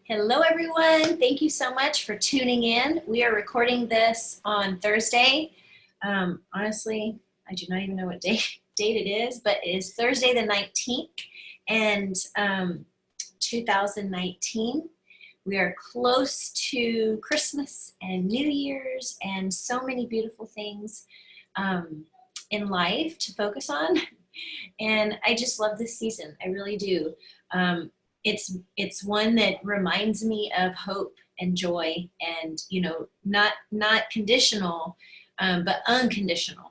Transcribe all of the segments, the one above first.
Hello, everyone. Thank you so much for tuning in. We are recording this on Thursday. Honestly, I do not even know what date it is, but it is Thursday the 19th and 2019. We are close to Christmas and New Year's and so many beautiful things in life to focus on. And I just love this season. I really do. It's one that reminds me of hope and joy, and not conditional, but unconditional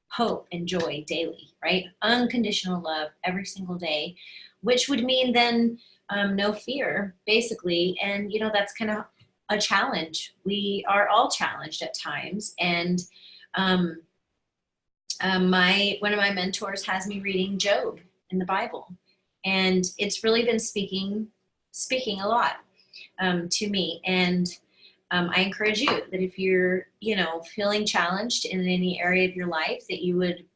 hope and joy daily, right? Unconditional love every single day, which would mean then no fear, basically. And that's kind of a challenge. We are all challenged at times, and one of my mentors has me reading Job in the Bible. And it's really been speaking a lot to me. And I encourage you that if you're, feeling challenged in any area of your life, that you would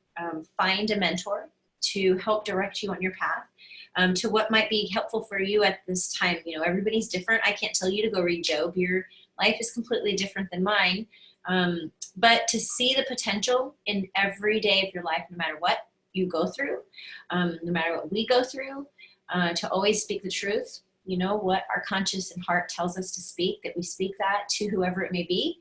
find a mentor to help direct you on your path to what might be helpful for you at this time. Everybody's different. I can't tell you to go read Job. Your life is completely different than mine. But to see the potential in every day of your life, no matter what you go through, no matter what we go through, to always speak the truth, what our conscience and heart tells us to speak, that we speak that to whoever it may be,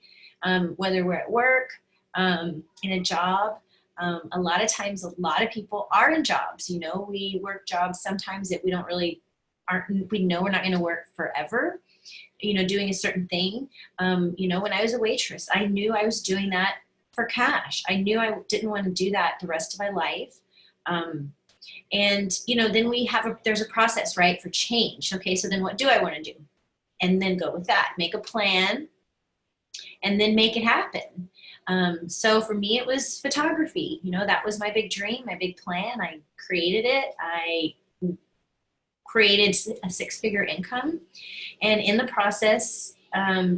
whether we're at work, in a job. A lot of times, a lot of people are in jobs, we work jobs sometimes that we know we're not going to work forever, doing a certain thing. When I was a waitress, I knew I was doing that for cash. I knew I didn't want to do that the rest of my life. And then there's a process, right, for change. Okay, so then what do I want to do? And then go with that, make a plan, and then make it happen. So for me, it was photography. That was my big dream, my big plan. I created it. I created a six-figure income, and in the process,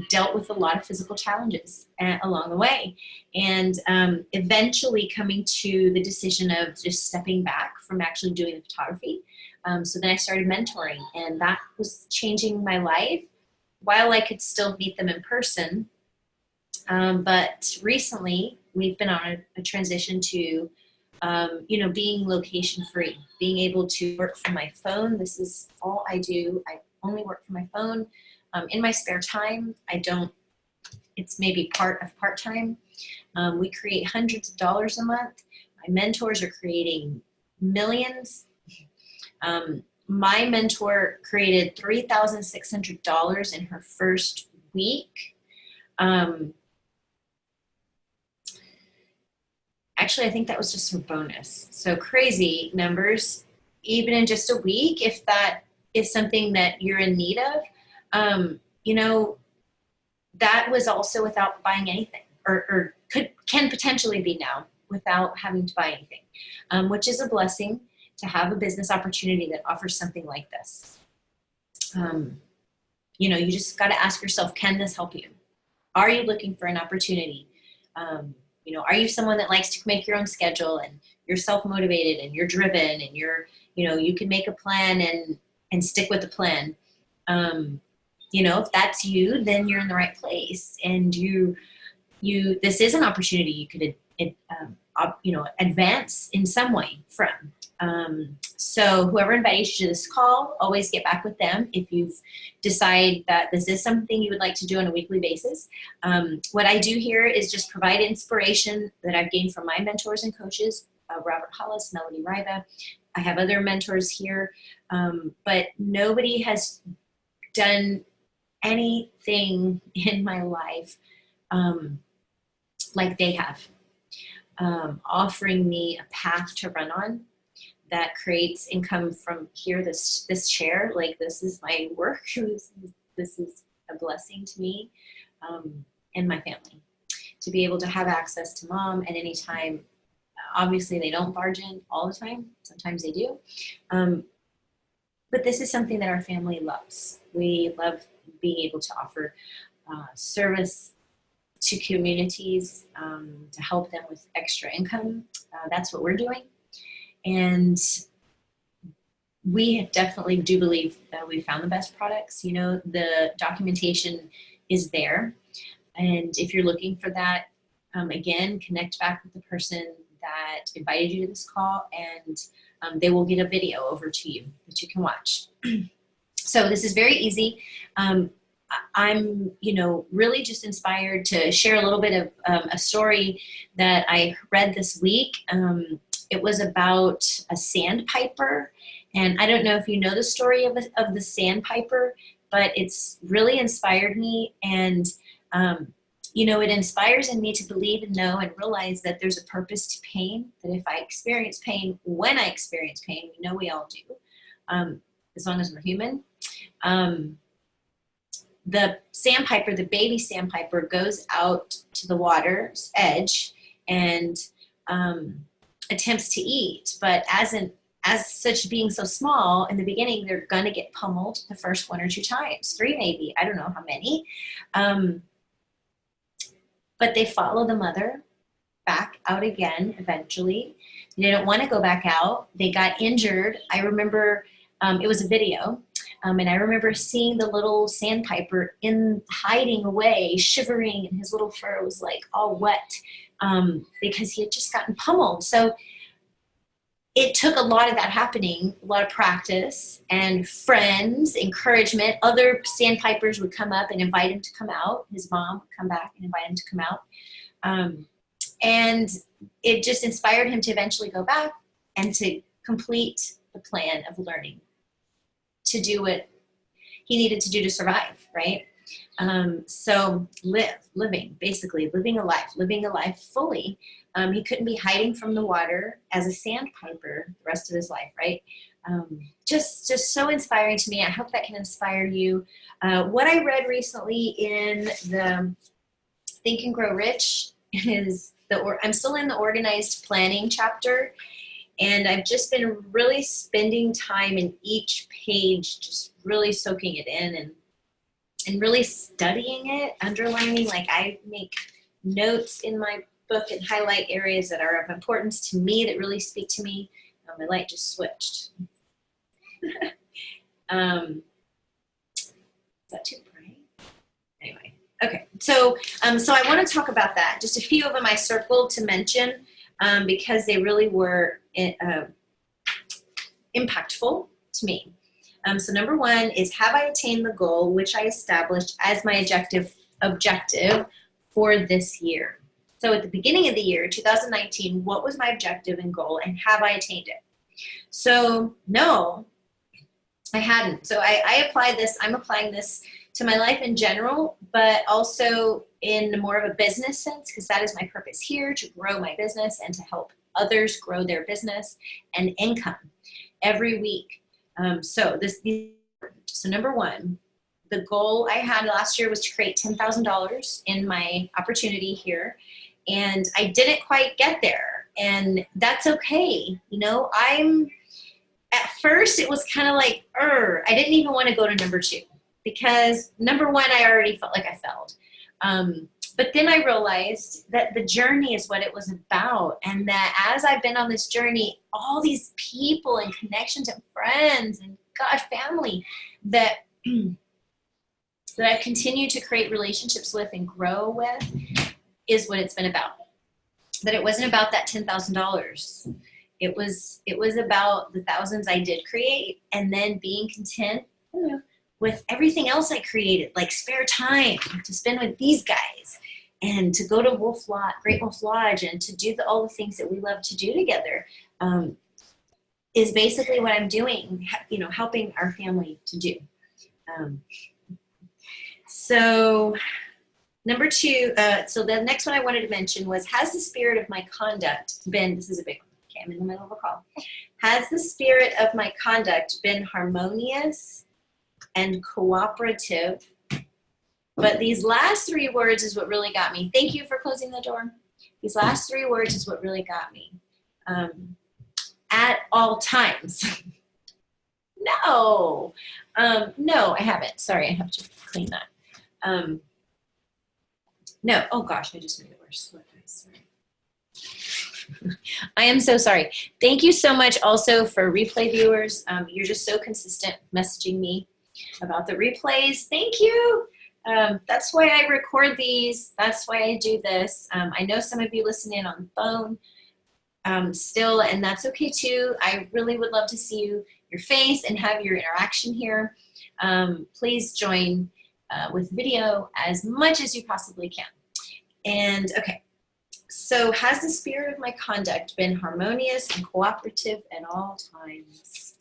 dealt with a lot of physical challenges along the way, and eventually coming to the decision of just stepping back from actually doing the photography. So then I started mentoring, and that was changing my life while I could still meet them in person. But recently we've been on a transition to being location free, being able to work from my phone. This is all I do. I only work from my phone. In my spare time, it's maybe part of part-time. We create hundreds of dollars a month. My mentors are creating millions. My mentor created $3,600 in her first week. Actually, I think that was just her bonus. So crazy numbers, even in just a week, if that is something that you're in need of. That was also without buying anything, or can potentially be now without having to buy anything, which is a blessing to have a business opportunity that offers something like this. You just got to ask yourself, can this help you? Are you looking for an opportunity? Are you someone that likes to make your own schedule, and you're self-motivated and you're driven, and you can make a plan and stick with the plan? If that's you, then you're in the right place, and this is an opportunity you could, advance in some way from. So whoever invited you to this call, always get back with them if you've decided that this is something you would like to do on a weekly basis. What I do here is just provide inspiration that I've gained from my mentors and coaches, Robert Hollis, Melody Rita. I have other mentors here, but nobody has done anything in my life like they have, offering me a path to run on that creates income from here, this chair. Like, this is my work. This is a blessing to me and my family, to be able to have access to mom at any time. Obviously, they don't barge in all the time. Sometimes they do. But this is something that our family loves. We love being able to offer service to communities, to help them with extra income. That's what we're doing. And we definitely do believe that we found the best products. You know, the documentation is there. And if you're looking for that, again, connect back with the person that invited you to this call, and they will get a video over to you that you can watch. So this is very easy. I'm, you know, really just inspired to share a little bit of a story that I read this week. It was about a sandpiper, and I don't know if you know the story of the sandpiper, but it's really inspired me. And you know, it inspires in me to believe and know and realize that there's a purpose to pain, that if I experience pain, when I experience pain, we know we all do, as long as we're human. The sandpiper, the baby sandpiper, goes out to the water's edge and attempts to eat. But as such being so small, in the beginning, they're going to get pummeled the first 1 or 2 times, 3 maybe, I don't know how many. But they follow the mother back out again eventually. They don't want to go back out. They got injured. I remember it was a video. And I remember seeing the little sandpiper hiding away, shivering, and his little fur was like all wet because he had just gotten pummeled. So it took a lot of that happening, a lot of practice and friends, encouragement. Other sandpipers would come up and invite him to come out. His mom would come back and invite him to come out. And it just inspired him to eventually go back and to complete the plan of learning, to do what he needed to do to survive, right? So living a life fully. He couldn't be hiding from the water as a sandpiper the rest of his life, right? Just so inspiring to me. I hope that can inspire you. What I read recently in the Think and Grow Rich is I'm still in the organized planning chapter, and I've just been really spending time in each page, just really soaking it in and really studying it, underlining. Like, I make notes in my book and highlight areas that are of importance to me, that really speak to me. My light just switched. Is that too bright? Anyway, okay. So I want to talk about that. Just a few of them I circled to mention because they really were impactful to me. So number 1 is, have I attained the goal which I established as my objective for this year? So at the beginning of the year, 2019, what was my objective and goal, and have I attained it? So no, I hadn't. So I applied this. I'm applying this to my life in general, but also in more of a business sense, because that is my purpose here, to grow my business and to help others grow their business and income every week. So number 1, the goal I had last year was to create $10,000 in my opportunity here. And I didn't quite get there, and that's okay. You know, at first it was kind of like, I didn't even want to go to number 2, because number 1, I already felt like I failed. But then I realized that the journey is what it was about, and that as I've been on this journey, all these people and connections and friends and family that I've continued to create relationships with and grow with is what it's been about. That it wasn't about that $10,000. It was about the thousands I did create, and then being content with everything else I created, like spare time to spend with these guys, and to go to Great Wolf Lodge, and to do all the things that we love to do together, is basically what I'm doing, helping our family to do. So number 2, so the next one I wanted to mention was, has the spirit of my conduct been, this is a big one, okay, I'm in the middle of a call. Has the spirit of my conduct been harmonious and cooperative? But these last 3 words is what really got me. Thank you for closing the door. These last 3 words is what really got me. At all times. No, I haven't. Sorry, I have to clean that. No, oh gosh, I just made it worse. Sorry. I am so sorry. Thank you so much also for replay viewers. You're just so consistent messaging me about the replays. Thank you. That's why I record these. That's why I do this. I know some of you listen in on the phone still, and that's okay too. I really would love to see your face and have your interaction here. Please join with video as much as you possibly can. And okay, so has the spirit of my conduct been harmonious and cooperative at all times?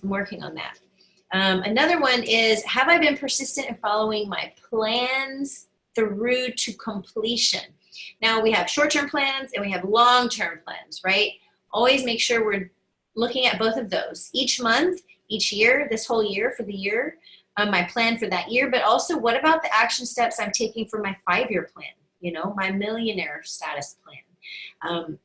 I'm working on that. Another one is, have I been persistent in following my plans through to completion? Now we have short-term plans and we have long-term plans, right? Always make sure we're looking at both of those. Each month, each year, this whole year for the year, my plan for that year, but also what about the action steps I'm taking for my 5-year plan, you know, my millionaire status plan.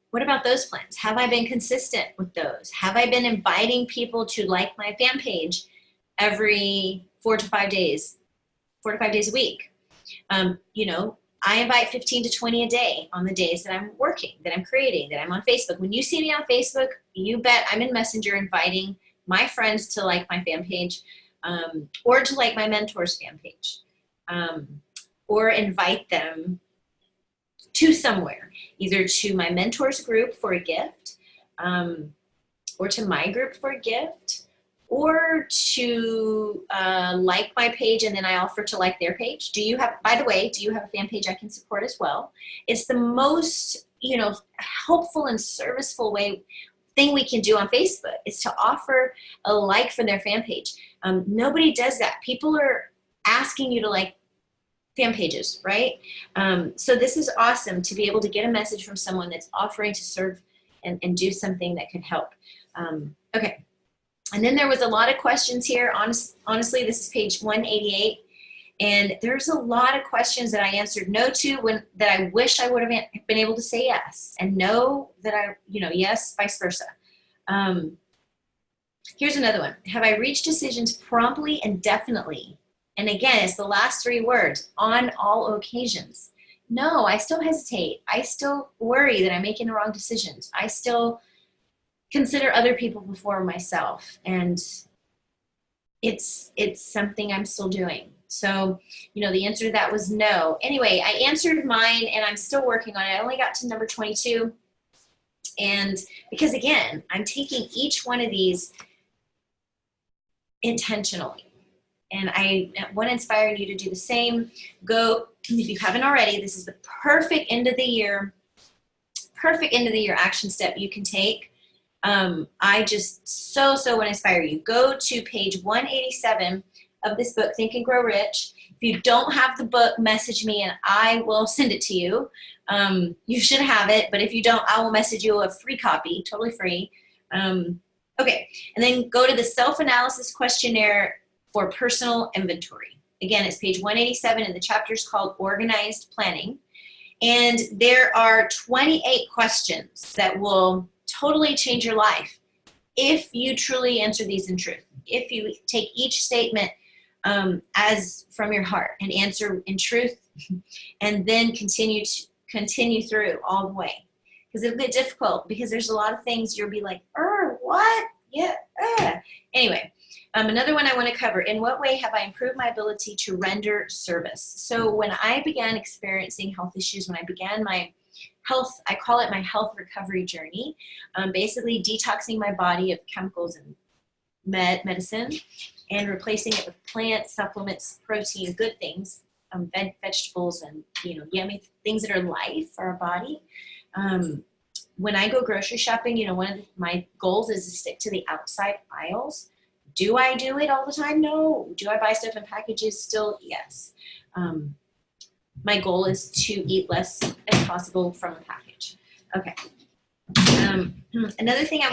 What about those plans? Have I been consistent with those? Have I been inviting people to like my fan page every 4 to 5 days a week? You know, I invite 15 to 20 a day on the days that I'm working, that I'm creating, that I'm on Facebook. When you see me on Facebook, you bet I'm in Messenger inviting my friends to like my fan page, or to like my mentor's fan page, or invite them to somewhere, either to my mentor's group for a gift, or to my group for a gift, or to like my page and then I offer to like their page. Do you have, by the way, do you have a fan page I can support as well? It's the most, you know, helpful and serviceful thing we can do on Facebook is to offer a like for their fan page. Nobody does that. People are asking you to like fan pages, right? So this is awesome to be able to get a message from someone that's offering to serve and do something that could help. Okay. And then there was a lot of questions here. Honestly, this is page 188. And there's a lot of questions that I answered no to that I wish I would have been able to say yes, and no that yes, vice versa. Here's another one. Have I reached decisions promptly and definitely? And again, it's the last 3 words, on all occasions. No, I still hesitate. I still worry that I'm making the wrong decisions. I still consider other people before myself. And it's something I'm still doing. So, you know, the answer to that was no. Anyway, I answered mine and I'm still working on it. I only got to number 22. And because again, I'm taking each one of these intentionally. And I want to inspire you to do the same. Go, if you haven't already, this is the perfect end of the year action step you can take. I just so want to inspire you. Go to page 187 of this book, Think and Grow Rich. If you don't have the book, message me and I will send it to you. You should have it, but if you don't, I will message you a free copy, totally free. Okay, and then go to the self-analysis questionnaire for personal inventory. Again, it's page 187 and the chapter is called Organized Planning. And there are 28 questions that will totally change your life if you truly answer these in truth. If you take each statement as from your heart and answer in truth, and then continue through all the way. Because it'll get difficult because there's a lot of things you'll be like, what? Yeah. Anyway, another one I want to cover. In what way have I improved my ability to render service? So when I began experiencing health issues, when I began my health, I call it my health recovery journey, basically detoxing my body of chemicals and medicine and replacing it with plants, supplements, protein, good things, vegetables, and yummy things that are life for our body. When I go grocery shopping, one of my goals is to stick to the outside aisles. Do I do it all the time? No. Do I buy stuff in packages still? Yes. My goal is to eat less as possible from a package. Okay. Another thing I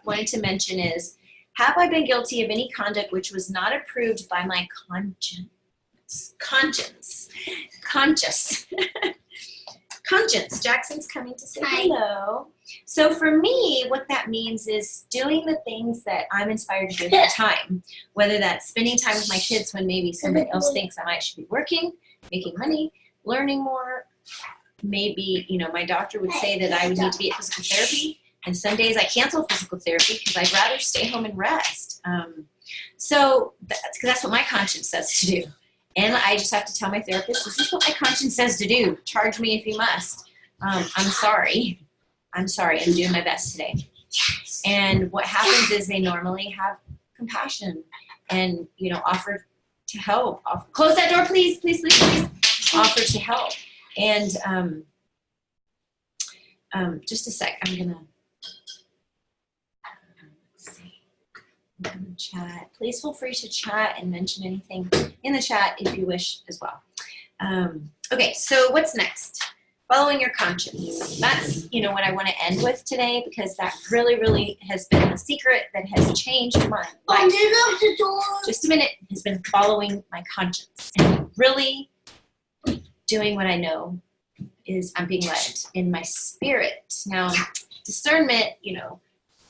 wanted to mention is, have I been guilty of any conduct which was not approved by my conscience? Conscience. Jackson's coming to say hello. So for me, what that means is doing the things that I'm inspired to do at the time, whether that's spending time with my kids when maybe somebody else thinks I should be working, making money, learning more, maybe, you know, my doctor would say that I would need to be at physical therapy, and some days I cancel physical therapy because I'd rather stay home and rest. So that's what my conscience says to do. And I just have to tell my therapist, this is what my conscience says to do. Charge me if you must. I'm sorry. I'm doing my best today. And what happens is they normally have compassion and, you know, offer to help. Close that door, please, please, please, please. Offer to help. And just a sec, I'm gonna chat. Please feel free to chat and mention anything in the chat if you wish as well. Okay, so what's next? Following your conscience. That's, you know, what I want to end with today, because that really, really has been a secret that has changed my life. Just a minute. Has been following my conscience and really doing what I know is I'm being led in my spirit. Now, discernment, you know,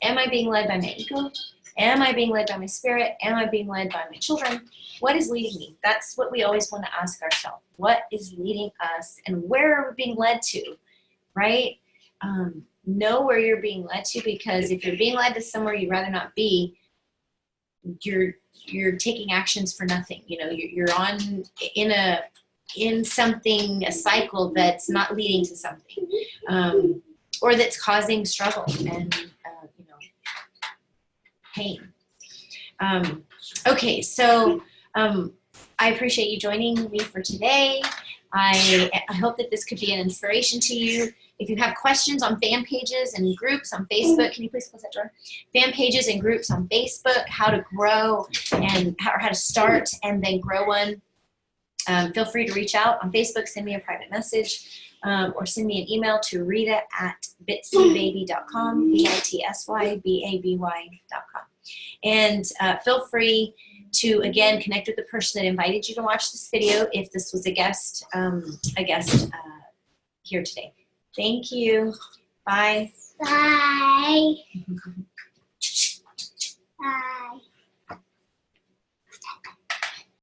am I being led by my ego? Am I being led by my spirit? Am I being led by my children? What is leading me? That's what we always want to ask ourselves. What is leading us, and where are we being led to, right? Know where you're being led to, because if you're being led to somewhere you'd rather not be, you're taking actions for nothing. You know, you're on in something, a cycle that's not leading to something, or that's causing struggle and you know, pain. Okay, so I appreciate you joining me for today. I hope that this could be an inspiration to you. If you have questions on fan pages and groups on Facebook, can you please close that door? Fan pages and groups on Facebook, how to grow and how to start and then grow one. Feel free to reach out on Facebook, send me a private message, or send me an email to rita@bitsybaby.com, bitsybaby.com. And feel free to, again, connect with the person that invited you to watch this video if this was a guest here today. Thank you. Bye. Bye. Bye.